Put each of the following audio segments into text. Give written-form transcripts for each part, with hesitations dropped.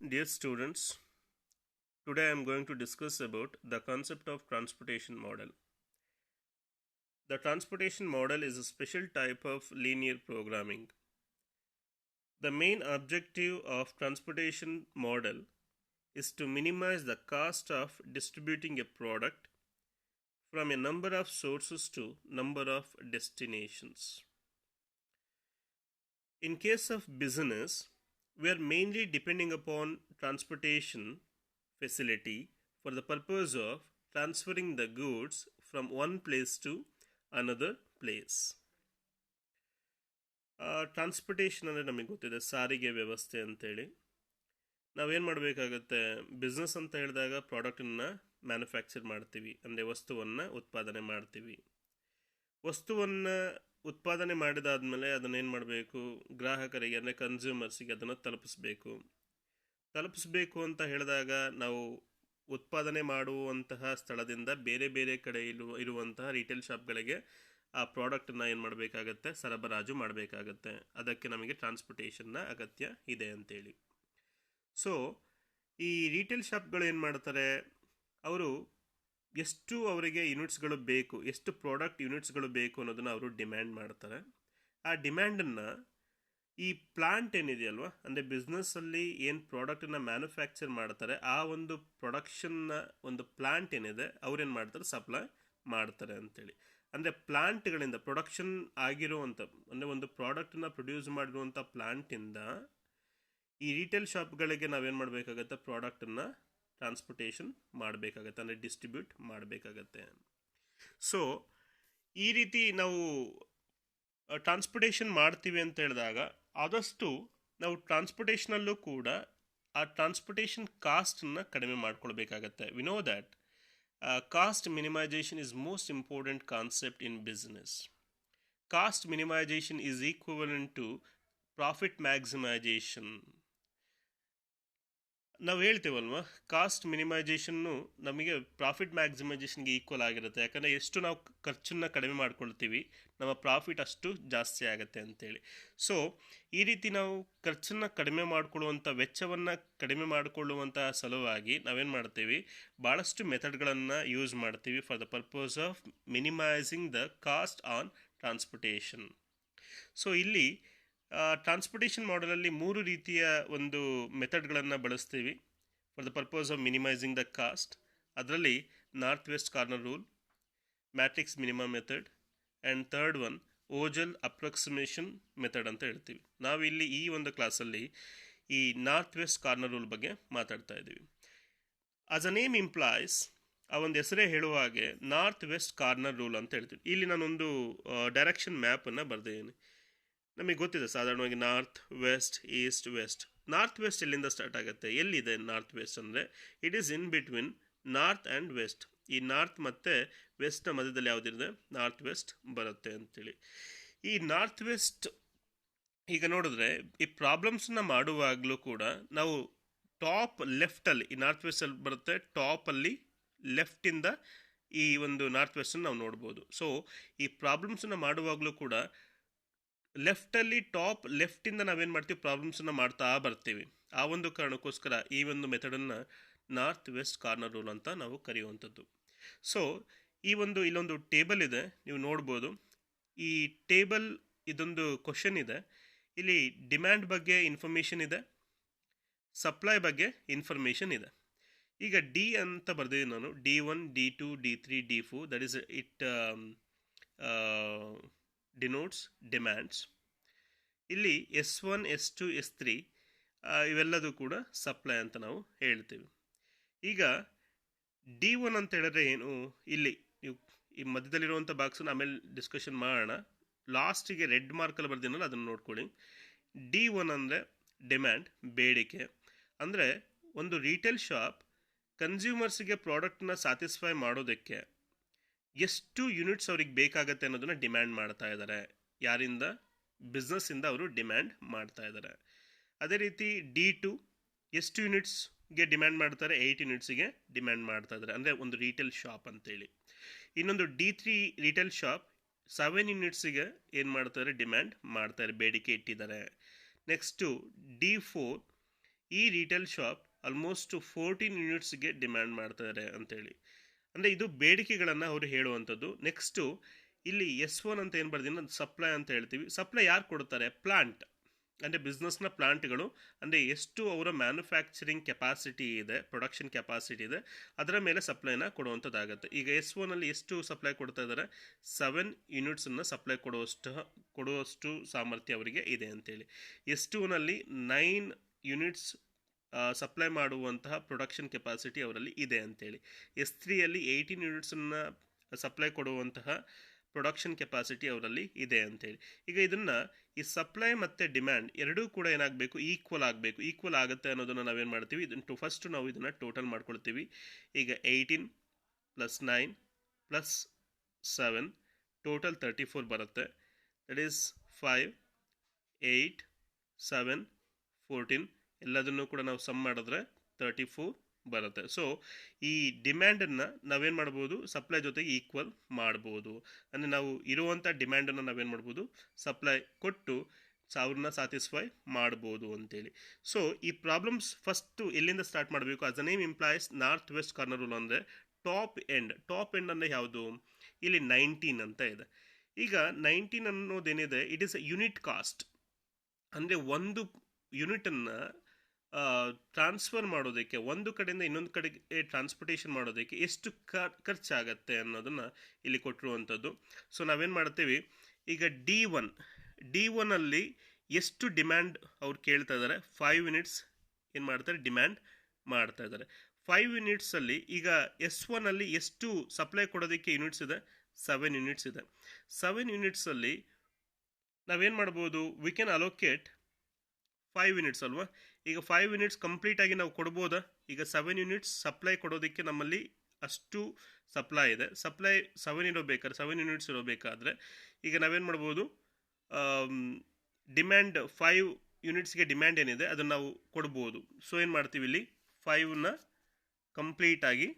Dear students, today I am going to discuss about the concept of transportation model. The transportation model is a special type of linear programming. The main objective of transportation model is to minimize the cost of distributing a product from a number of sources to number of destinations. In case of business, we are mainly depending upon transportation facility for the purpose of transferring the goods from one place to another place. Transportation ಅಂದರೆ ನಮಗೆ ಗೊತ್ತಿದೆ ಸಾರಿಗೆ ವ್ಯವಸ್ಥೆ ಅಂತೇಳಿ. ನಾವೇನು ಮಾಡಬೇಕಾಗತ್ತೆ, business ಅಂತ ಹೇಳಿದಾಗ ಪ್ರಾಡಕ್ಟನ್ನು ಮ್ಯಾನುಫ್ಯಾಕ್ಚರ್ ಮಾಡ್ತೀವಿ, ಅಂದರೆ ವಸ್ತುವನ್ನು ಉತ್ಪಾದನೆ ಮಾಡ್ತೀವಿ. ವಸ್ತುವನ್ನು ಉತ್ಪಾದನೆ ಮಾಡಿದಾದ್ಮೇಲೆ ಅದನ್ನೇನು ಮಾಡಬೇಕು, ಗ್ರಾಹಕರಿಗೆ ಅಂದರೆ ಕನ್ಸ್ಯೂಮರ್ಸಿಗೆ ಅದನ್ನು ತಲುಪಿಸ್ಬೇಕು ಅಂತ ಹೇಳಿದಾಗ ನಾವು ಉತ್ಪಾದನೆ ಮಾಡುವಂತಹ ಸ್ಥಳದಿಂದ ಬೇರೆ ಬೇರೆ ಕಡೆ ಇರುವಂತಹ ರಿಟೇಲ್ ಶಾಪ್ಗಳಿಗೆ ಆ ಪ್ರಾಡಕ್ಟನ್ನು ಏನು ಮಾಡಬೇಕಾಗತ್ತೆ, ಸರಬರಾಜು ಮಾಡಬೇಕಾಗತ್ತೆ. ಅದಕ್ಕೆ ನಮಗೆ ಟ್ರಾನ್ಸ್ಪೋರ್ಟೇಷನ್ನ ಅಗತ್ಯ ಇದೆ ಅಂತೇಳಿ. ಸೊ ಈ ರಿಟೇಲ್ ಶಾಪ್ಗಳು ಏನು ಮಾಡ್ತಾರೆ, ಅವರು ಎಷ್ಟು ಅವರಿಗೆ ಯೂನಿಟ್ಸ್ಗಳು ಬೇಕು, ಎಷ್ಟು ಪ್ರಾಡಕ್ಟ್ ಯೂನಿಟ್ಸ್ಗಳು ಬೇಕು ಅನ್ನೋದನ್ನು ಅವರು ಡಿಮ್ಯಾಂಡ್ ಮಾಡ್ತಾರೆ. ಆ ಡಿಮ್ಯಾಂಡನ್ನು ಈ ಪ್ಲಾಂಟ್ ಏನಿದೆಯಲ್ವ, ಅಂದರೆ ಬಿಸ್ನೆಸ್ಸಲ್ಲಿ ಏನು ಪ್ರಾಡಕ್ಟನ್ನು ಮ್ಯಾನುಫ್ಯಾಕ್ಚರ್ ಮಾಡ್ತಾರೆ ಆ ಒಂದು ಪ್ರೊಡಕ್ಷನ್ನ ಒಂದು ಪ್ಲಾಂಟ್ ಏನಿದೆ ಅವ್ರೇನು ಮಾಡ್ತಾರೆ, ಸಪ್ಲೈ ಮಾಡ್ತಾರೆ ಅಂತೇಳಿ. ಅಂದರೆ ಪ್ಲಾಂಟ್ಗಳಿಂದ ಪ್ರೊಡಕ್ಷನ್ ಆಗಿರುವಂಥ, ಅಂದರೆ ಒಂದು ಪ್ರಾಡಕ್ಟನ್ನು ಪ್ರೊಡ್ಯೂಸ್ ಮಾಡಿರುವಂಥ ಪ್ಲಾಂಟಿಂದ ಈ ರಿಟೇಲ್ ಶಾಪ್ಗಳಿಗೆ ನಾವೇನು ಮಾಡಬೇಕಾಗತ್ತೆ, ಪ್ರಾಡಕ್ಟನ್ನು ಟ್ರಾನ್ಸ್ಪೋರ್ಟೇಷನ್ ಮಾಡಬೇಕಾಗತ್ತೆ, ಅಂದರೆ ಡಿಸ್ಟ್ರಿಬ್ಯೂಟ್ ಮಾಡಬೇಕಾಗತ್ತೆ. ಸೊ ಈ ರೀತಿ ನಾವು ಟ್ರಾನ್ಸ್ಪೋರ್ಟೇಷನ್ ಮಾಡ್ತೀವಿ ಅಂತ ಹೇಳಿದಾಗ ಆದಷ್ಟು ನಾವು ಟ್ರಾನ್ಸ್ಪೋರ್ಟೇಷನಲ್ಲೂ ಕೂಡ ಆ ಟ್ರಾನ್ಸ್ಪೋರ್ಟೇಷನ್ ಕಾಸ್ಟನ್ನು ಕಡಿಮೆ ಮಾಡ್ಕೊಳ್ಬೇಕಾಗತ್ತೆ. We know that cost minimisation is most important concept in business. Cost minimisation is equivalent to profit maximisation. ನಾವು ಹೇಳ್ತೀವಲ್ವ, ಕಾಸ್ಟ್ ಮಿನಿಮೈಸೇಷನ್ನು ನಮಗೆ ಪ್ರಾಫಿಟ್ ಮ್ಯಾಕ್ಸಿಮೈಸೇಷನ್ಗೆ ಈಕ್ವಲ್ ಆಗಿರುತ್ತೆ. ಯಾಕಂದರೆ ಎಷ್ಟು ನಾವು ಖರ್ಚನ್ನು ಕಡಿಮೆ ಮಾಡ್ಕೊಳ್ತೀವಿ ನಮ್ಮ ಪ್ರಾಫಿಟ್ ಅಷ್ಟು ಜಾಸ್ತಿ ಆಗುತ್ತೆ ಅಂತೇಳಿ. ಸೊ ಈ ರೀತಿ ನಾವು ಖರ್ಚನ್ನು ಕಡಿಮೆ ಮಾಡಿಕೊಳ್ಳುವಂಥ, ವೆಚ್ಚವನ್ನು ಕಡಿಮೆ ಮಾಡಿಕೊಳ್ಳುವಂಥ ಸಲುವಾಗಿ ನಾವೇನು ಮಾಡ್ತೀವಿ, ಭಾಳಷ್ಟು ಮೆಥಡ್ಗಳನ್ನು ಯೂಸ್ ಮಾಡ್ತೀವಿ for the purpose of minimising the cost on transportation. So ಇಲ್ಲಿ ಟ್ರಾನ್ಸ್ಪೋರ್ಟೇಷನ್ ಮಾಡೆಲಲ್ಲಿ 3 ರೀತಿಯ ಒಂದು ಮೆಥಡ್ಗಳನ್ನು ಬಳಸ್ತೀವಿ for the purpose of minimising the cost. ಅದರಲ್ಲಿ north west corner rule, matrix minimum method and third one Vogel's approximation method ಅಂತ ಹೇಳ್ತೀವಿ. ನಾವಿಲ್ಲಿ ಈ ಒಂದು ಕ್ಲಾಸಲ್ಲಿ ಈ ನಾರ್ತ್ ವೆಸ್ಟ್ ಕಾರ್ನರ್ ರೂಲ್ ಬಗ್ಗೆ ಮಾತಾಡ್ತಾ ಇದ್ದೀವಿ. ಆಸ್ ಅ ನೇಮ್ ಇಂಪ್ಲಾಯ್ಸ್, ಆ ಒಂದು ಹೆಸರೇ ಹೇಳುವ ಹಾಗೆ ನಾರ್ತ್ ವೆಸ್ಟ್ ಕಾರ್ನರ್ ರೂಲ್ ಅಂತ ಹೇಳ್ತೀವಿ. ಇಲ್ಲಿ ನಾನೊಂದು ಡೈರೆಕ್ಷನ್ ಮ್ಯಾಪನ್ನು ಬರೆದಿದ್ದೀನಿ. ನಮಗೆ ಗೊತ್ತಿದೆ ಸಾಧಾರಣವಾಗಿ north west east west. North west ಎಲ್ಲಿಂದ ಸ್ಟಾರ್ಟ್ ಆಗುತ್ತೆ, ಎಲ್ಲಿದೆ ನಾರ್ತ್ ವೆಸ್ಟ್ ಅಂದರೆ it is in between north and west. ಈ ನಾರ್ತ್ ಮತ್ತು ವೆಸ್ಟ್ನ ಮಧ್ಯದಲ್ಲಿ ಯಾವುದಿದೆ, ನಾರ್ತ್ ವೆಸ್ಟ್ ಬರುತ್ತೆ ಅಂತೇಳಿ. ಈ ನಾರ್ತ್ ವೆಸ್ಟ್ ಈಗ ನೋಡಿದ್ರೆ ಈ ಪ್ರಾಬ್ಲಮ್ಸನ್ನ ಮಾಡುವಾಗಲೂ ಕೂಡ ನಾವು ಟಾಪ್ ಲೆಫ್ಟಲ್ಲಿ, ಈ ನಾರ್ತ್ ವೆಸ್ಟಲ್ಲಿ ಬರುತ್ತೆ, ಟಾಪಲ್ಲಿ ಲೆಫ್ಟಿಂದ ಈ ಒಂದು ನಾರ್ತ್ ವೆಸ್ಟನ್ನು ನಾವು ನೋಡ್ಬೋದು. ಸೊ ಈ ಪ್ರಾಬ್ಲಮ್ಸನ್ನು ಮಾಡುವಾಗಲೂ ಕೂಡ ಲೆಫ್ಟಲ್ಲಿ ಟಾಪ್ ಲೆಫ್ಟಿಂದ ನಾವೇನು ಮಾಡ್ತೀವಿ, ಪ್ರಾಬ್ಲಮ್ಸನ್ನು ಮಾಡ್ತಾ ಬರ್ತೀವಿ. ಆ ಒಂದು ಕಾರಣಕ್ಕೋಸ್ಕರ ಈ ಒಂದು ಮೆಥಡನ್ನು ನಾರ್ತ್ ವೆಸ್ಟ್ ಕಾರ್ನರ್ ರೂಲ್ ಅಂತ ನಾವು ಕರೆಯುವಂಥದ್ದು. ಸೊ ಇಲ್ಲೊಂದು ಟೇಬಲ್ ಇದೆ, ನೀವು ನೋಡ್ಬೋದು. ಈ ಟೇಬಲ್ ಇದೊಂದು ಕ್ವಶನ್ ಇದೆ. ಇಲ್ಲಿ ಡಿಮ್ಯಾಂಡ್ ಬಗ್ಗೆ ಇನ್ಫಾರ್ಮೇಷನ್ ಇದೆ, ಸಪ್ಲೈ ಬಗ್ಗೆ ಇನ್ಫಾರ್ಮೇಷನ್ ಇದೆ. ಈಗ ಡಿ ಅಂತ ಬರ್ದಿದ್ದೀನಿ ನಾನು, D1, D2, D3, D4, that is it denotes demands. ಇಲ್ಲಿ S1, S2, S3 ಇವೆಲ್ಲದೂ ಕೂಡ ಸಪ್ಲೈ ಅಂತ ನಾವು ಹೇಳ್ತೀವಿ. ಈಗ D1 ಅಂತ ಹೇಳಿದ್ರೆ ಏನು, ಇಲ್ಲಿ ನೀವು ಈ ಮಧ್ಯದಲ್ಲಿರುವಂಥ ಬಾಕ್ಸನ್ನು ಆಮೇಲೆ ಡಿಸ್ಕಷನ್ ಮಾಡೋಣ. ಲಾಸ್ಟಿಗೆ ರೆಡ್ ಮಾರ್ಕಲ್ಲಿ ಬರ್ದಿನಲ್ಲ ಅದನ್ನು ನೋಡ್ಕೊಳ್ಳಿ. D1 ಅಂದರೆ ಡಿಮ್ಯಾಂಡ್, ಬೇಡಿಕೆ. ಅಂದರೆ ಒಂದು ರಿಟೇಲ್ ಶಾಪ್ ಕನ್ಸ್ಯೂಮರ್ಸಿಗೆ ಪ್ರಾಡಕ್ಟ್ನ ಸ್ಯಾಟಿಸ್ಫೈ ಮಾಡೋದಕ್ಕೆ ಎಷ್ಟು ಯೂನಿಟ್ಸ್ ಅವ್ರಿಗೆ ಬೇಕಾಗತ್ತೆ ಅನ್ನೋದನ್ನು ಡಿಮ್ಯಾಂಡ್ ಮಾಡ್ತಾ ಇದ್ದಾರೆ. ಯಾರಿಂದ, ಬಿಸ್ನೆಸ್ಸಿಂದ ಅವರು ಡಿಮ್ಯಾಂಡ್ ಮಾಡ್ತಾ ಇದ್ದಾರೆ. ಅದೇ ರೀತಿ D2 ಎಷ್ಟು ಯೂನಿಟ್ಸ್ಗೆ ಡಿಮ್ಯಾಂಡ್ ಮಾಡ್ತಾರೆ, 8 ಯೂನಿಟ್ಸಿಗೆ ಡಿಮ್ಯಾಂಡ್ ಮಾಡ್ತಾ ಇದ್ದಾರೆ, ಅಂದರೆ ಒಂದು ರಿಟೇಲ್ ಶಾಪ್ ಅಂತೇಳಿ. ಇನ್ನೊಂದು D3 ರಿಟೇಲ್ ಶಾಪ್ 7 ಯೂನಿಟ್ಸಿಗೆ ಏನು ಮಾಡ್ತಾರೆ, ಡಿಮ್ಯಾಂಡ್ ಮಾಡ್ತಾರೆ, ಬೇಡಿಕೆ ಇಟ್ಟಿದ್ದಾರೆ. ನೆಕ್ಸ್ಟು D4 ಈ ರಿಟೇಲ್ ಶಾಪ್ ಆಲ್ಮೋಸ್ಟ್ 14 ಯೂನಿಟ್ಸ್ಗೆ ಡಿಮ್ಯಾಂಡ್ ಮಾಡ್ತಾರೆ ಅಂತೇಳಿ. ಅಂದರೆ ಇದು ಬೇಡಿಕೆಗಳನ್ನು ಅವರು ಹೇಳುವಂಥದ್ದು. ನೆಕ್ಸ್ಟು ಇಲ್ಲಿ S1 ಅಂತ ಏನು ಬರ್ದಿನ ಸಪ್ಲೈ ಅಂತ ಹೇಳ್ತೀವಿ. ಸಪ್ಲೈ ಯಾರು ಕೊಡ್ತಾರೆ? ಪ್ಲಾಂಟ್, ಅಂದರೆ ಬಿಸ್ನೆಸ್ನ ಪ್ಲಾಂಟ್ಗಳು, ಅಂದರೆ ಎಷ್ಟು ಅವರ ಮ್ಯಾನುಫ್ಯಾಕ್ಚರಿಂಗ್ ಕೆಪಾಸಿಟಿ ಇದೆ, ಪ್ರೊಡಕ್ಷನ್ ಕೆಪಾಸಿಟಿ ಇದೆ, ಅದರ ಮೇಲೆ ಸಪ್ಲೈನ ಕೊಡುವಂಥದ್ದಾಗುತ್ತೆ. ಈಗ S1ಅಲ್ಲಿ ಎಷ್ಟು ಸಪ್ಲೈ ಕೊಡ್ತಾ ಇದ್ದಾರೆ? 7 ಯೂನಿಟ್ಸನ್ನು ಸಪ್ಲೈ ಕೊಡುವಷ್ಟು ಸಾಮರ್ಥ್ಯ ಅವರಿಗೆ ಇದೆ ಅಂತೇಳಿ. S2ನಲ್ಲಿ 9 ಯೂನಿಟ್ಸ್ ಸಪ್ಲೈ ಮಾಡುವಂತಹ ಪ್ರೊಡಕ್ಷನ್ ಕೆಪಾಸಿಟಿ ಅವರಲ್ಲಿ ಇದೆ ಅಂತೇಳಿ. S3ಯಲ್ಲಿ 18 ಯೂನಿಟ್ಸನ್ನು ಸಪ್ಲೈ ಕೊಡುವಂತಹ ಪ್ರೊಡಕ್ಷನ್ ಕೆಪಾಸಿಟಿ ಅವರಲ್ಲಿ ಇದೆ ಅಂತೇಳಿ. ಈಗ ಇದನ್ನು ಈ ಸಪ್ಲೈ ಮತ್ತು ಡಿಮ್ಯಾಂಡ್ ಎರಡೂ ಕೂಡ ಏನಾಗಬೇಕು? ಈಕ್ವಲ್ ಆಗಬೇಕು. ಈಕ್ವಲ್ ಆಗುತ್ತೆ ಅನ್ನೋದನ್ನು ನಾವೇನು ಮಾಡ್ತೀವಿ? ಇದನ್ನು ಫಸ್ಟ್ ನಾವು ಇದನ್ನು ಟೋಟಲ್ ಮಾಡ್ಕೊಳ್ತೀವಿ. ಈಗ 18 + 9 + 7 ಟೋಟಲ್ 34 ಬರುತ್ತೆ. ದಟ್ ಈಸ್ 5, 8, 7, 14 ಎಲ್ಲದನ್ನು ಕೂಡ ನಾವು ಸಮ್ ಮಾಡಿದ್ರೆ 34 ಬರುತ್ತೆ. ಸೊ ಈ ಡಿಮ್ಯಾಂಡನ್ನು ನಾವೇನು ಮಾಡ್ಬೋದು? ಸಪ್ಲೈ ಜೊತೆಗೆ ಈಕ್ವಲ್ ಮಾಡ್ಬೋದು. ಅಂದರೆ ನಾವು ಇರುವಂಥ ಡಿಮ್ಯಾಂಡನ್ನು ನಾವೇನು ಮಾಡ್ಬೋದು? ಸಪ್ಲೈ ಕೊಟ್ಟು ಅವ್ರನ್ನ ಸ್ಯಾಟಿಸ್ಫೈ ಮಾಡ್ಬೋದು ಅಂತೇಳಿ. ಸೊ ಈ ಪ್ರಾಬ್ಲಮ್ಸ್ ಫಸ್ಟು ಎಲ್ಲಿಂದ ಸ್ಟಾರ್ಟ್ ಮಾಡಬೇಕು? As a name implies north west corner rule ಅಂದರೆ ಟಾಪ್ ಎಂಡ್ ಅಂದರೆ ಯಾವುದು? ಇಲ್ಲಿ 19 ಅಂತ ಇದೆ. ಈಗ 19 ಅನ್ನೋದೇನಿದೆ, it is a unit cost. ಅಂದರೆ ಒಂದು ಯೂನಿಟನ್ನು ಟ್ರಾನ್ಸ್ಫರ್ ಮಾಡೋದಕ್ಕೆ, ಒಂದು ಕಡೆಯಿಂದ ಇನ್ನೊಂದು ಕಡೆಗೆ ಟ್ರಾನ್ಸ್ಪೋರ್ಟೇಷನ್ ಮಾಡೋದಕ್ಕೆ ಎಷ್ಟು ಖರ್ಚಾಗತ್ತೆ ಅನ್ನೋದನ್ನು ಇಲ್ಲಿ ಕೊಟ್ಟಿರುವಂಥದ್ದು. ಸೊ ನಾವೇನು ಮಾಡ್ತೀವಿ? ಈಗ D1 ಅಲ್ಲಿ ಎಷ್ಟು ಡಿಮ್ಯಾಂಡ್ ಅವ್ರು ಕೇಳ್ತಾ ಇದ್ದಾರೆ? 5 ಯೂನಿಟ್ಸ್ ಏನು ಮಾಡ್ತಾರೆ? ಡಿಮ್ಯಾಂಡ್ ಮಾಡ್ತಾ ಇದ್ದಾರೆ. 5 ಯೂನಿಟ್ಸಲ್ಲಿ ಈಗ S1 ಅಲ್ಲಿ ಎಷ್ಟು ಸಪ್ಲೈ ಕೊಡೋದಕ್ಕೆ ಯೂನಿಟ್ಸ್ ಇದೆ? 7 ಯೂನಿಟ್ಸ್ ಇದೆ. 7 ಯೂನಿಟ್ಸಲ್ಲಿ ನಾವೇನು ಮಾಡ್ಬೋದು? ವಿ ಕ್ಯಾನ್ ಅಲೋಕೇಟ್ 5 ಯೂನಿಟ್ಸ್ ಅಲ್ವಾ? ಈಗ 5 ಯೂನಿಟ್ಸ್ ಕಂಪ್ಲೀಟಾಗಿ ನಾವು ಕೊಡ್ಬೋದಾ? ಈಗ 7 ಯೂನಿಟ್ಸ್ ಸಪ್ಲೈ ಕೊಡೋದಕ್ಕೆ ನಮ್ಮಲ್ಲಿ ಅಷ್ಟು ಸಪ್ಲೈ ಇದೆ. ಸಪ್ಲೈ 7 ಯೂನಿಟ್ಸ್ ಇರಬೇಕಾದ್ರೆ ಈಗ ನಾವೇನು ಮಾಡ್ಬೋದು? ಡಿಮ್ಯಾಂಡ್ 5 ಯೂನಿಟ್ಸ್ಗೆ ಡಿಮ್ಯಾಂಡ್ ಏನಿದೆ ಅದನ್ನು ನಾವು ಕೊಡ್ಬೋದು. ಸೊ ಏನು ಮಾಡ್ತೀವಿ? ಇಲ್ಲಿ 5ನ ಕಂಪ್ಲೀಟಾಗಿ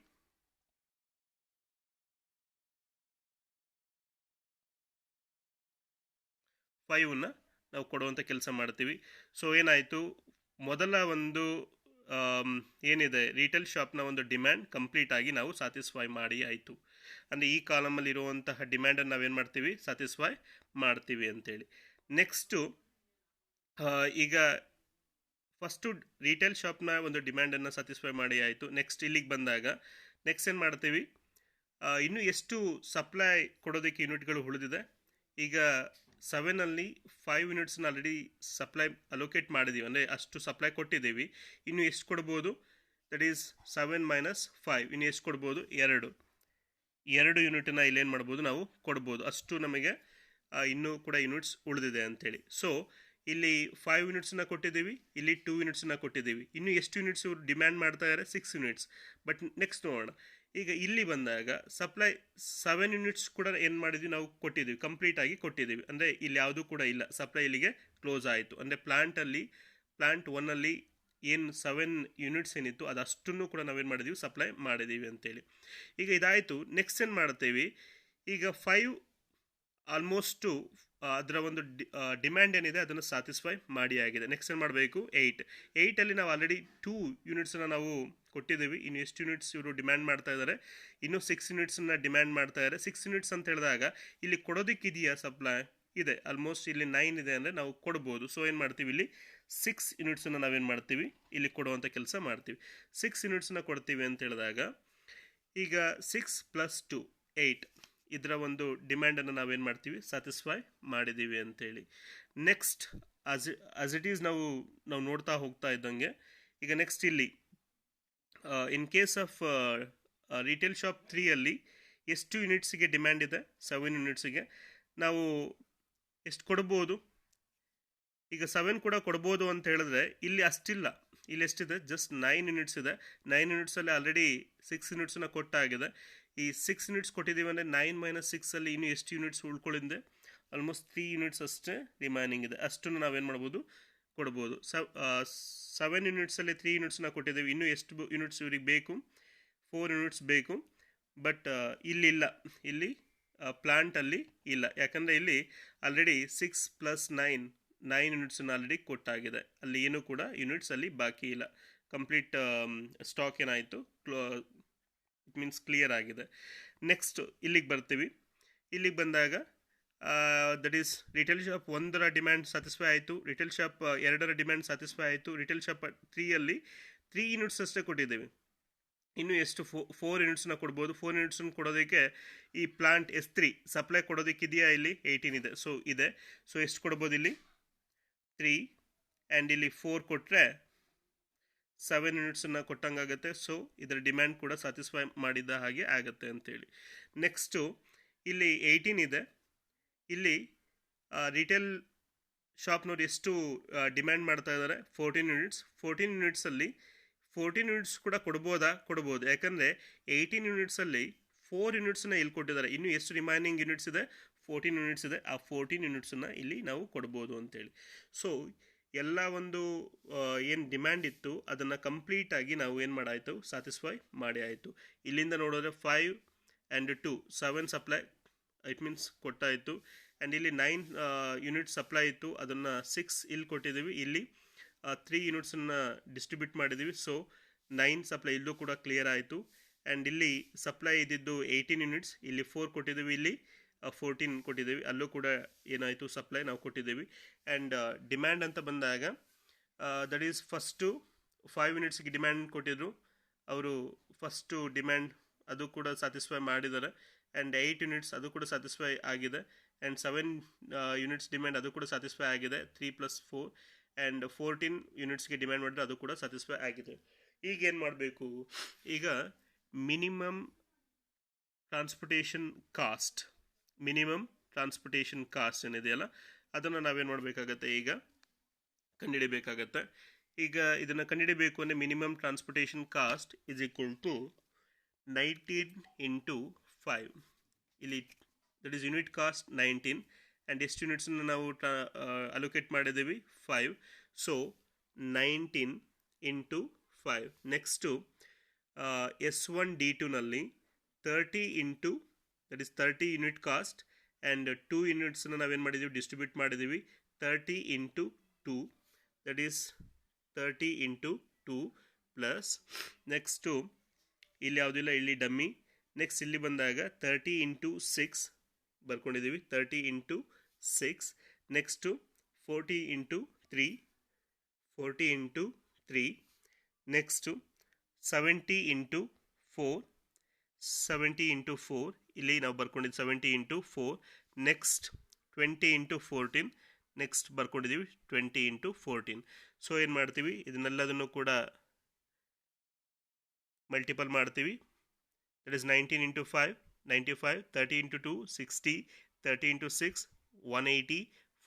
ನಾವು ಕೊಡುವಂಥ ಕೆಲಸ ಮಾಡ್ತೀವಿ. ಸೊ ಏನಾಯಿತು? ಮೊದಲ ಒಂದು ಏನಿದೆ ರಿಟೇಲ್ ಶಾಪ್ನ ಒಂದು ಡಿಮ್ಯಾಂಡ್ ಕಂಪ್ಲೀಟಾಗಿ ನಾವು ಸ್ಯಾಟಿಸ್ಫೈ ಮಾಡಿ ಆಯಿತು. ಅಂದರೆ ಈ ಕಾಲಮಲ್ಲಿ ಇರುವಂತಹ ಡಿಮ್ಯಾಂಡನ್ನು ನಾವೇನು ಮಾಡ್ತೀವಿ? ಸ್ಯಾಟಿಸ್ಫೈ ಮಾಡ್ತೀವಿ ಅಂತೇಳಿ. ನೆಕ್ಸ್ಟು ಈಗ ಫಸ್ಟು ರಿಟೇಲ್ ಶಾಪ್ನ ಒಂದು ಡಿಮ್ಯಾಂಡನ್ನು ಸ್ಯಾಟಿಸ್ಫೈ ಮಾಡಿ ಆಯಿತು. ನೆಕ್ಸ್ಟ್ ಇಲ್ಲಿಗೆ ಬಂದಾಗ ನೆಕ್ಸ್ಟ್ ಏನು ಮಾಡ್ತೀವಿ? ಇನ್ನೂ ಎಷ್ಟು ಸಪ್ಲೈ ಕೊಡೋದಕ್ಕೆ ಯೂನಿಟ್ಗಳು ಉಳಿದಿದೆ? ಈಗ 7ಅಲ್ಲಿ 5 ಯೂನಿಟ್ಸ್ನ ಆಲ್ರೆಡಿ ಸಪ್ಲೈ ಅಲೋಕೇಟ್ ಮಾಡಿದ್ದೀವಿ, ಅಂದರೆ ಅಷ್ಟು ಸಪ್ಲೈ ಕೊಟ್ಟಿದ್ದೀವಿ. ಇನ್ನು ಎಷ್ಟು ಕೊಡ್ಬೋದು? That is 7 - 5. ಇನ್ನು ಎಷ್ಟು ಕೊಡ್ಬೋದು? 2 ಯೂನಿಟನ್ನು ಇಲ್ಲೇನು ಮಾಡ್ಬೋದು? ನಾವು ಕೊಡ್ಬೋದು. ಅಷ್ಟು ನಮಗೆ ಇನ್ನೂ ಕೂಡ ಯೂನಿಟ್ಸ್ ಉಳಿದಿದೆ ಅಂಥೇಳಿ. ಸೊ ಇಲ್ಲಿ 5 ಯೂನಿಟ್ಸನ್ನ ಕೊಟ್ಟಿದ್ದೀವಿ, ಇಲ್ಲಿ 2 ಯೂನಿಟ್ಸನ್ನ ಕೊಟ್ಟಿದ್ದೀವಿ. ಇನ್ನು ಎಷ್ಟು ಯೂನಿಟ್ಸ್ ಇವರು ಡಿಮ್ಯಾಂಡ್ ಮಾಡ್ತಾ ಇದ್ದಾರೆ? 6 ಯೂನಿಟ್ಸ್. ಬಟ್ ನೆಕ್ಸ್ಟ್ ನೋಡೋಣ. ಈಗ ಇಲ್ಲಿ ಬಂದಾಗ ಸಪ್ಲೈ 7 ಯೂನಿಟ್ಸ್ ಕೂಡ ಏನು ಮಾಡಿದ್ವಿ? ನಾವು ಕೊಟ್ಟಿದ್ದೀವಿ, ಕಂಪ್ಲೀಟಾಗಿ ಕೊಟ್ಟಿದ್ದೀವಿ. ಅಂದರೆ ಇಲ್ಲಿ ಯಾವುದೂ ಕೂಡ ಇಲ್ಲ, ಸಪ್ಲೈ ಇಲ್ಲಿಗೆ ಕ್ಲೋಸ್ ಆಯಿತು. ಅಂದರೆ ಪ್ಲ್ಯಾಂಟ್ 1ಅಲ್ಲಿ ಏನು 7 ಯೂನಿಟ್ಸ್ ಏನಿತ್ತು ಅದಷ್ಟನ್ನು ಕೂಡ ನಾವೇನು ಮಾಡಿದ್ದೀವಿ? ಸಪ್ಲೈ ಮಾಡಿದ್ದೀವಿ ಅಂತೇಳಿ. ಈಗ ಇದಾಯಿತು. ನೆಕ್ಸ್ಟ್ ಏನು ಮಾಡ್ತೀವಿ? ಈಗ 5 ಆಲ್ಮೋಸ್ಟು ಅದರ ಒಂದು ಡಿಮ್ಯಾಂಡ್ ಏನಿದೆ ಅದನ್ನು ಸ್ಯಾಟಿಸ್ಫೈ ಮಾಡಿ ಆಗಿದೆ. ನೆಕ್ಸ್ಟ್ ಏನು ಮಾಡಬೇಕು? 8ಅಲ್ಲಿ ನಾವು ಆಲ್ರೆಡಿ 2 ಯೂನಿಟ್ಸನ್ನು ನಾವು ಕೊಟ್ಟಿದ್ದೀವಿ. ಇನ್ನು ಎಷ್ಟು ಯೂನಿಟ್ಸ್ ಇವರು ಡಿಮ್ಯಾಂಡ್ ಮಾಡ್ತಾ ಇದ್ದಾರೆ? ಇನ್ನೂ 6 ಯೂನಿಟ್ಸನ್ನು ಡಿಮ್ಯಾಂಡ್ ಮಾಡ್ತಾ ಇದ್ದಾರೆ. 6 ಯೂನಿಟ್ಸ್ ಅಂತ ಹೇಳಿದಾಗ ಇಲ್ಲಿ ಕೊಡೋದಕ್ಕಿದೆಯಾ ಸಪ್ಲೈ? ಇದೆ. ಆಲ್ಮೋಸ್ಟ್ ಇಲ್ಲಿ 9 ಇದೆ ಅಂದರೆ ನಾವು ಕೊಡ್ಬೋದು. ಸೊ ಏನು ಮಾಡ್ತೀವಿ? ಇಲ್ಲಿ 6 ಯೂನಿಟ್ಸನ್ನು ನಾವೇನು ಮಾಡ್ತೀವಿ? ಇಲ್ಲಿ ಕೊಡುವಂಥ ಕೆಲಸ ಮಾಡ್ತೀವಿ. 6 ಯೂನಿಟ್ಸನ್ನ ಕೊಡ್ತೀವಿ ಅಂತ ಹೇಳಿದಾಗ ಈಗ 6 + 2 8 ಇದರ ಒಂದು ಡಿಮ್ಯಾಂಡನ್ನು ನಾವೇನು ಮಾಡ್ತೀವಿ? ಸ್ಯಾಟಿಸ್ಫೈ ಮಾಡಿದ್ದೀವಿ ಅಂತೇಳಿ. ನೆಕ್ಸ್ಟ್ ಆಸ್ ಇಟ್ ಈಸ್ ನಾವು ನೋಡ್ತಾ ಹೋಗ್ತಾ ಇದ್ದಂಗೆ ಈಗ ನೆಕ್ಸ್ಟ್ ಇಲ್ಲಿ in case of retail shop 3ಅಲ್ಲಿ ಎಷ್ಟು ಯೂನಿಟ್ಸಿಗೆ ಡಿಮ್ಯಾಂಡ್ ಇದೆ? 7 ಯೂನಿಟ್ಸಿಗೆ ನಾವು ಎಷ್ಟು ಕೊಡ್ಬೋದು? ಈಗ 7 ಕೂಡ ಕೊಡ್ಬೋದು ಅಂತ ಹೇಳಿದ್ರೆ ಇಲ್ಲಿ ಅಷ್ಟಿಲ್ಲ. ಇಲ್ಲಿ ಎಷ್ಟಿದೆ? ಜಸ್ಟ್ 9 ಯೂನಿಟ್ಸ್ ಇದೆ. 9 ಯೂನಿಟ್ಸಲ್ಲಿ ಆಲ್ರೆಡಿ 6 ಯೂನಿಟ್ಸನ್ನ ಕೊಟ್ಟಾಗಿದೆ. ಈ 6 ಯೂನಿಟ್ಸ್ ಕೊಟ್ಟಿದ್ದೀವಿ ಅಂದರೆ 9 - 6ಅಲ್ಲಿ ಇನ್ನೂ ಎಷ್ಟು ಯೂನಿಟ್ಸ್ ಉಳ್ಕೊಳ್ಳಿದೆ? ಆಲ್ಮೋಸ್ಟ್ 3 ಯೂನಿಟ್ಸ್ ಅಷ್ಟೇ ರಿಮೈನಿಂಗ್ ಇದೆ. ಅಷ್ಟನ್ನು ನಾವೇನು ಮಾಡ್ಬೋದು? ಕೊಡ್ಬೋದು. 7 ಯೂನಿಟ್ಸಲ್ಲಿ 3 ಯೂನಿಟ್ಸನ್ನ ಕೊಟ್ಟಿದ್ದೀವಿ. ಇನ್ನೂ ಎಷ್ಟು ಯೂನಿಟ್ಸ್ ಇವ್ರಿಗೆ ಬೇಕು? 4 ಯೂನಿಟ್ಸ್ ಬೇಕು. ಬಟ್ ಇಲ್ಲಿಲ್ಲ, ಇಲ್ಲಿ ಪ್ಲ್ಯಾಂಟಲ್ಲಿ ಇಲ್ಲ. ಯಾಕಂದರೆ ಇಲ್ಲಿ ಆಲ್ರೆಡಿ 6 + 9 9 ಯೂನಿಟ್ಸನ್ನು ಆಲ್ರೆಡಿ ಕೊಟ್ಟಾಗಿದೆ, ಅಲ್ಲಿ ಏನೂ ಕೂಡ ಯೂನಿಟ್ಸ್ ಅಲ್ಲಿ ಬಾಕಿ ಇಲ್ಲ, ಕಂಪ್ಲೀಟ್ ಸ್ಟಾಕ್ ಏನಾಯಿತು ಇಟ್ ಮೀನ್ಸ್ ಕ್ಲಿಯರ್ ಆಗಿದೆ. ನೆಕ್ಸ್ಟ್ ಇಲ್ಲಿಗೆ ಬರ್ತೀವಿ. ಇಲ್ಲಿಗೆ ಬಂದಾಗ ದಟ್ ಈಸ್ ರಿಟೇಲ್ ಶಾಪ್ 1ರ ಡಿಮ್ಯಾಂಡ್ ಸ್ಯಾಟಿಸ್ಫೈ ಆಯಿತು, ರಿಟೇಲ್ ಶಾಪ್ 2ರ ಡಿಮ್ಯಾಂಡ್ ಸ್ಯಾಟಿಸ್ಫೈ ಆಯಿತು, ರಿಟೇಲ್ ಶಾಪ್ 3ಯಲ್ಲಿ 3 ಯೂನಿಟ್ಸ್ ಅಷ್ಟೇ ಕೊಟ್ಟಿದ್ದೇವೆ. ಇನ್ನು ಎಷ್ಟು 4 ಯೂನಿಟ್ಸ್ನ ಕೊಡ್ಬೋದು. 4 ಯೂನಿಟ್ಸನ್ನು ಕೊಡೋದಕ್ಕೆ ಈ ಪ್ಲಾಂಟ್ S3 ಸಪ್ಲೈ ಕೊಡೋದಕ್ಕಿದೆಯಾ, ಇಲ್ಲಿ 18 ಇದೆ, ಸೊ ಇದೆ. ಸೊ ಎಷ್ಟು ಕೊಡ್ಬೋದು ಇಲ್ಲಿ 3 ಆ್ಯಂಡ್ ಇಲ್ಲಿ 4 ಕೊಟ್ಟರೆ 7 ಯೂನಿಟ್ಸನ್ನು ಕೊಟ್ಟಂಗಾಗುತ್ತೆ. ಸೊ ಇದರ ಡಿಮ್ಯಾಂಡ್ ಕೂಡ ಸ್ಯಾಟಿಸ್ಫೈ ಮಾಡಿದ ಹಾಗೆ ಆಗುತ್ತೆ ಅಂತೇಳಿ. ನೆಕ್ಸ್ಟು ಇಲ್ಲಿ 18 ಇದೆ, ಇಲ್ಲಿ ರಿಟೇಲ್ ಶಾಪ್ನವ್ರು ಎಷ್ಟು ಡಿಮ್ಯಾಂಡ್ ಮಾಡ್ತಾ ಇದ್ದಾರೆ 14 ಯೂನಿಟ್ಸ್. 14 ಯೂನಿಟ್ಸಲ್ಲಿ 14 ಯೂನಿಟ್ಸ್ ಕೂಡ ಕೊಡ್ಬೋದು, ಯಾಕಂದರೆ 18 ಯೂನಿಟ್ಸಲ್ಲಿ 4 ಯೂನಿಟ್ಸನ್ನ ಇಲ್ಲಿ ಕೊಟ್ಟಿದ್ದಾರೆ. ಇನ್ನು ಎಷ್ಟು ರಿಮೈನಿಂಗ್ ಯೂನಿಟ್ಸ್ ಇದೆ, 14 ಯೂನಿಟ್ಸ್ ಇದೆ. ಆ 14 ಯೂನಿಟ್ಸನ್ನು ಇಲ್ಲಿ ನಾವು ಕೊಡ್ಬೋದು ಅಂತೇಳಿ. ಸೊ ಎಲ್ಲ ಒಂದು ಏನು ಡಿಮ್ಯಾಂಡ್ ಇತ್ತು ಅದನ್ನು ಕಂಪ್ಲೀಟಾಗಿ ನಾವು ಏನು ಮಾಡಾಯಿತು, ಸ್ಯಾಟಿಸ್ಫೈ ಮಾಡಿ ಆಯಿತು. ಇಲ್ಲಿಂದ ನೋಡಿದ್ರೆ 5 ಆ್ಯಂಡ್ 2 7 ಸಪ್ಲೈ ಇಟ್ ಮೀನ್ಸ್ ಕೊಟ್ಟಾಯಿತು. ಆ್ಯಂಡ್ ಇಲ್ಲಿ 9 ಯೂನಿಟ್ ಸಪ್ಲೈ ಇತ್ತು, ಅದನ್ನು 6 ಇಲ್ಲಿ ಕೊಟ್ಟಿದ್ದೀವಿ. ಇಲ್ಲಿ 3 ಯೂನಿಟ್ಸನ್ನು ಡಿಸ್ಟ್ರಿಬ್ಯೂಟ್ ಮಾಡಿದ್ದೀವಿ. ಸೊ 9 ಸಪ್ಲೈ ಇಲ್ಲೂ ಕೂಡ ಕ್ಲಿಯರ್ ಆಯಿತು. ಆ್ಯಂಡ್ ಇಲ್ಲಿ ಸಪ್ಲೈ ಇದ್ದಿದ್ದು 18 ಯೂನಿಟ್ಸ್, ಇಲ್ಲಿ 4 ಕೊಟ್ಟಿದ್ದೀವಿ, ಇಲ್ಲಿ 14 ಕೊಟ್ಟಿದ್ದೀವಿ, ಅಲ್ಲೂ ಕೂಡ ಏನಾಯಿತು ಸಪ್ಲೈ ನಾವು ಕೊಟ್ಟಿದ್ದೀವಿ. ಆ್ಯಂಡ್ ಡಿಮ್ಯಾಂಡ್ ಅಂತ ಬಂದಾಗ ದಟ್ ಈಸ್ ಫಸ್ಟು 5 ಯೂನಿಟ್ಸ್ಗೆ ಡಿಮ್ಯಾಂಡ್ ಕೊಟ್ಟಿದ್ರು, ಅವರು ಫಸ್ಟು ಡಿಮ್ಯಾಂಡ್ ಅದು ಕೂಡ ಸ್ಯಾಟಿಸ್ಫೈ ಮಾಡಿದ್ದಾರೆ. ಆ್ಯಂಡ್ 8 ಯೂನಿಟ್ಸ್ ಅದು ಕೂಡ ಸ್ಯಾಟಿಸ್ಫೈ ಆಗಿದೆ. ಆ್ಯಂಡ್ 7 ಯೂನಿಟ್ಸ್ ಡಿಮ್ಯಾಂಡ್ ಅದು ಕೂಡ ಸ್ಯಾಟಿಸ್ಫೈ ಆಗಿದೆ, 3 + 4. ಆ್ಯಂಡ್ 14 ಯೂನಿಟ್ಸ್ಗೆ ಡಿಮ್ಯಾಂಡ್ ಮಾಡಿದ್ರೆ ಅದು ಕೂಡ ಸ್ಯಾಟಿಸ್ಫೈ ಆಗಿದೆ. ಈಗ ಏನು ಮಾಡಬೇಕು, ಈಗ ಮಿನಿಮಮ್ ಟ್ರಾನ್ಸ್ಪೋರ್ಟೇಷನ್ ಕಾಸ್ಟ್ ಏನಿದೆಯಲ್ಲ ಅದನ್ನು ನಾವೇನು ಮಾಡಬೇಕಾಗತ್ತೆ, ಈಗ ಕಂಡುಹಿಡಿಬೇಕಾಗತ್ತೆ. ಈಗ ಇದನ್ನು ಕಂಡುಹಿಡಿಬೇಕು ಅಂದರೆ minimum transportation cost is equal to 19 × 5. ಇಲ್ಲಿ that is unit cost 19 and ಎಷ್ಟು ಯೂನಿಟ್ಸನ್ನು ನಾವು ಅಲೋಕೇಟ್ ಮಾಡಿದ್ದೀವಿ 5. ಸೊ 19 × 5. ನೆಕ್ಸ್ಟು S1 D2ನಲ್ಲಿ 30 × that is 30 unit cost and 2 ಯೂನಿಟ್ಸನ್ನು ನಾವೇನು ಮಾಡಿದ್ದೀವಿ, ಡಿಸ್ಟ್ರಿಬ್ಯೂಟ್ ಮಾಡಿದ್ದೀವಿ. 30 × 2 ದಟ್ ಈಸ್ 30 × 2 ಪ್ಲಸ್ ನೆಕ್ಸ್ಟು ಇಲ್ಲಿ ಯಾವುದಿಲ್ಲ, ಇಲ್ಲಿ ಡಮ್ಮಿ. ನೆಕ್ಸ್ಟ್ ಇಲ್ಲಿ ಬಂದಾಗ 30 × 6 ಬರ್ಕೊಂಡಿದ್ದೀವಿ, 30 × 6. ನೆಕ್ಸ್ಟು 40 × 3, 40 × 3. ನೆಕ್ಸ್ಟು 70 × 4, 70 × 4. ಇಲ್ಲಿ ನಾವು ಬರ್ಕೊಂಡಿದ್ದು 70 × 4. ನೆಕ್ಸ್ಟ್ 20 × 14. ನೆಕ್ಸ್ಟ್ ಬರ್ಕೊಂಡಿದ್ದೀವಿ 20 × 14. ಸೊ ಏನು ಮಾಡ್ತೀವಿ, ಇದನ್ನೆಲ್ಲದನ್ನು ಕೂಡ ಮಲ್ಟಿಪಲ್ ಮಾಡ್ತೀವಿ. That is 19 × 5 95, 30 × 2 60, 30 × 6 180,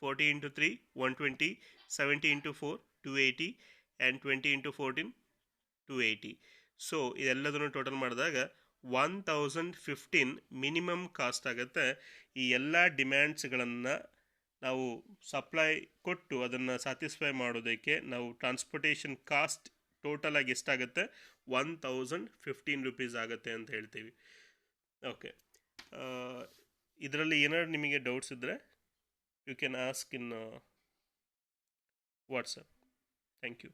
40 × 3 120, 70 × 4 280 and 20 × 14 280. So ಇದೆಲ್ಲದನ್ನು total ಮಾಡಿದಾಗ 1015 ಮಿನಿಮಮ್ ಕಾಸ್ಟ್ ಆಗುತ್ತೆ. ಈ ಎಲ್ಲ ಡಿಮ್ಯಾಂಡ್ಸ್ಗಳನ್ನು ನಾವು ಸಪ್ಲೈ ಕೊಟ್ಟು ಅದನ್ನು ಸ್ಯಾಟಿಸ್ಫೈ ಮಾಡೋದಕ್ಕೆ ನಾವು ಟ್ರಾನ್ಸ್ಪೋರ್ಟೇಷನ್ ಕಾಸ್ಟ್ ಟೋಟಲ್ ಆಗಿ ಎಷ್ಟಾಗುತ್ತೆ, 1015 ರೂಪೀಸ್ ಆಗುತ್ತೆ ಅಂತ ಹೇಳ್ತೀವಿ. ಓಕೆ, ಇದರಲ್ಲಿ ಏನಾದ್ರು ನಿಮಗೆ ಡೌಟ್ಸ್ ಇದ್ದರೆ you can ask in WhatsApp. Thank you.